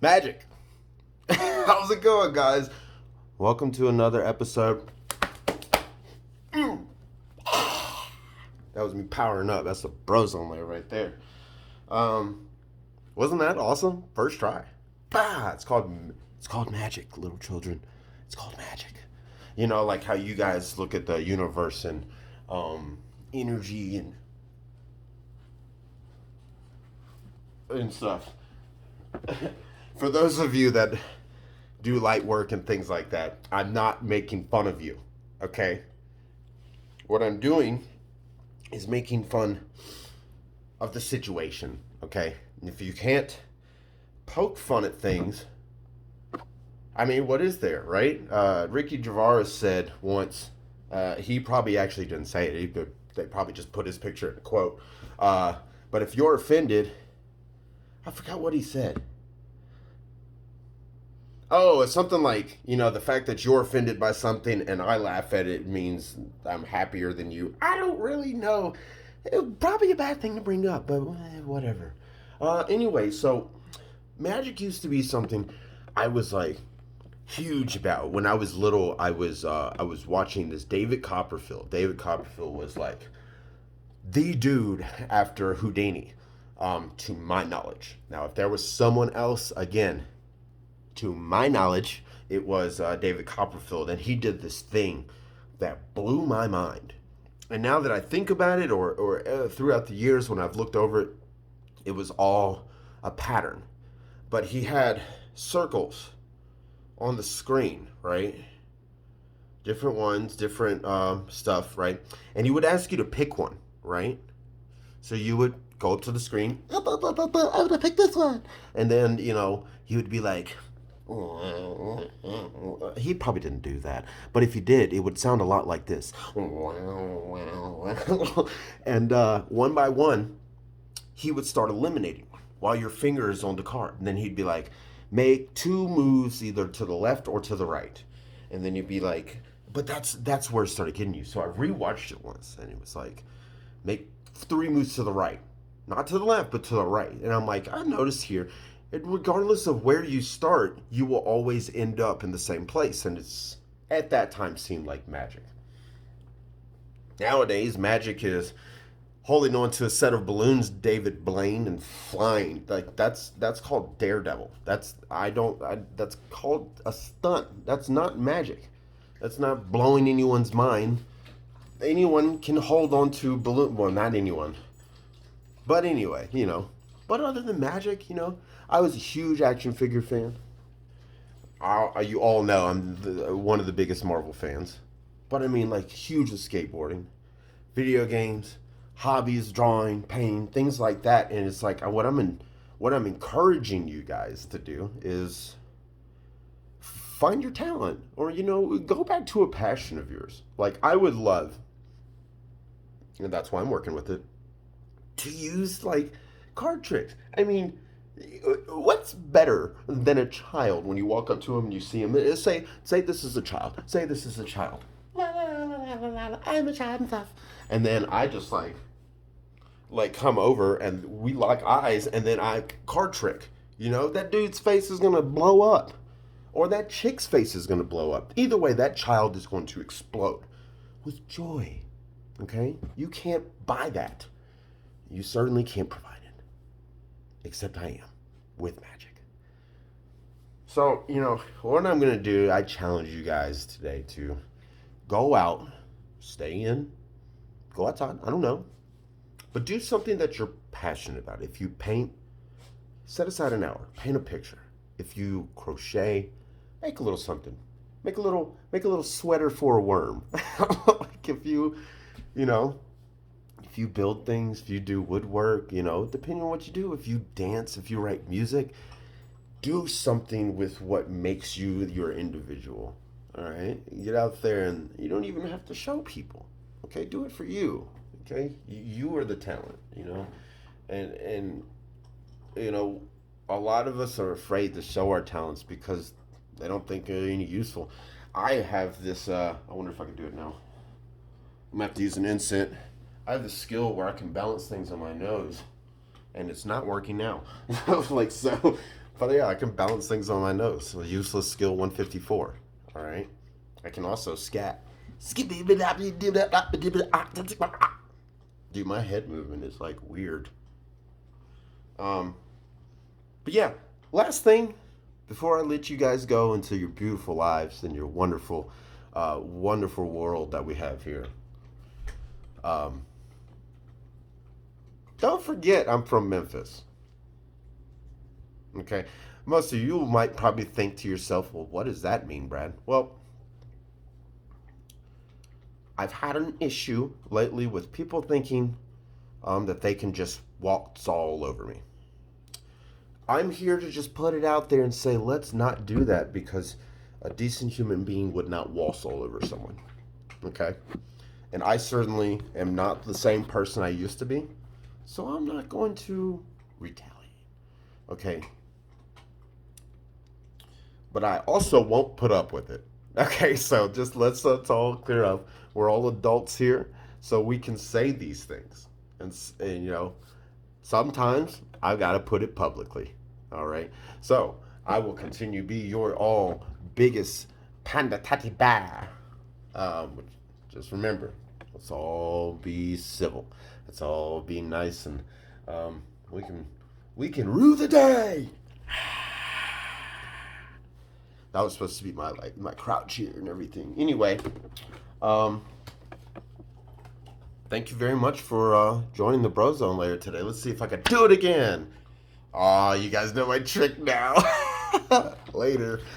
Magic. How's it going, guys? Welcome to another episode. That was me powering up. That's the Brozone layer right there. Wasn't that awesome? First try. Bah! It's called magic, little children. It's called magic. You know, like how you guys look at the universe and energy and stuff. For those of you that do light work and things like that, I'm not making fun of you. Okay? What I'm doing is making fun of the situation. Okay? And if you can't poke fun at things, I mean, what is there, right? Ricky Gervais said once, he probably actually didn't say it, they probably just put his picture in a quote. But if you're offended, I forgot what he said. Oh, it's something like, the fact that you're offended by something and I laugh at it means I'm happier than you. I don't really know. Probably a bad thing to bring up, but whatever. Anyway, so magic used to be something I was like huge about. When I was little, I was watching this David Copperfield. David Copperfield was like the dude after Houdini, to my knowledge. Now, if there was someone else, again, to my knowledge, it was David Copperfield, and he did this thing that blew my mind. And now that I think about it, or throughout the years when I've looked over it, it was all a pattern. But he had circles on the screen, right? Different ones, different stuff, right? And he would ask you to pick one, right? So you would go up to the screen, I want to pick this one. And then, he would be like, he probably didn't do that, but if he did, it would sound a lot like this. And one by one, he would start eliminating one while your finger is on the card. And then he'd be like, make two moves either to the left or to the right. And then you'd be like, but that's where it started getting you. So I rewatched it once, and it was like, make three moves to the right. Not to the left, but to the right. And I'm like, I noticed here, regardless of where you start, you will always end up in the same place. And it's, at that time, seemed like magic. Nowadays, magic is holding on to a set of balloons, David Blaine, and flying. Like, that's called Daredevil. That's called a stunt. That's not magic. That's not blowing anyone's mind. Anyone can hold on to balloon. Well, not anyone. But anyway, But other than magic, I was a huge action figure fan. You all know I'm one of the biggest Marvel fans. But I mean, like, huge with skateboarding, video games, hobbies, drawing, painting, things like that. And it's like what I'm encouraging you guys to do is find your talent, or go back to a passion of yours. Like, I would love, and that's why I'm working with it, to use like card tricks. I mean, what's better than a child when you walk up to him and you see him? Say this is a child. Say this is a child. I'm a child and stuff. And then I just like come over and we lock eyes, and then I card trick. That dude's face is gonna blow up, or that chick's face is gonna blow up. Either way, that child is going to explode with joy. Okay, you can't buy that. You certainly can't provide it. Except I am, with magic. So, what I'm going to do, I challenge you guys today to go out, stay in, go outside, I don't know. But do something that you're passionate about. If you paint, set aside an hour, paint a picture. If you crochet, make a little something. Make a little sweater for a worm. Like if you build things, if you do woodwork, depending on what you do, if you dance, if you write music, do something with what makes you your individual. All right? Get out there, and you don't even have to show people. Okay? Do it for you. Okay? You are the talent, And a lot of us are afraid to show our talents because they don't think they're any useful. I have this, I wonder if I can do it now. I'm going to have to use an incense. I have the skill where I can balance things on my nose, and it's not working now. Like so, but yeah, I can balance things on my nose. So useless skill 154. All right. I can also scat. Dude, my head movement is like weird. Um, but yeah, last thing before I let you guys go into your beautiful lives and your wonderful, wonderful world that we have here. Um, don't forget, I'm from Memphis. Okay, most of you might probably think to yourself, "Well, what does that mean, Brad?" Well, I've had an issue lately with people thinking that they can just waltz all over me. I'm here to just put it out there and say, let's not do that because a decent human being would not waltz all over someone. Okay? And I certainly am not the same person I used to be. So I'm not going to retaliate. Okay? But I also won't put up with it. Okay? So just let's all clear up. We're all adults here, so we can say these things. And you know, sometimes I've got to put it publicly. All right. So I will continue to be your all biggest panda tati ba. Just remember, let's all be civil. Let's all be nice, and we can rue the day. That was supposed to be my crowd cheer and everything. Anyway, um, thank you very much for joining the Bro Zone later today. Let's see if I can do it again. Aw, you guys know my trick now. Later.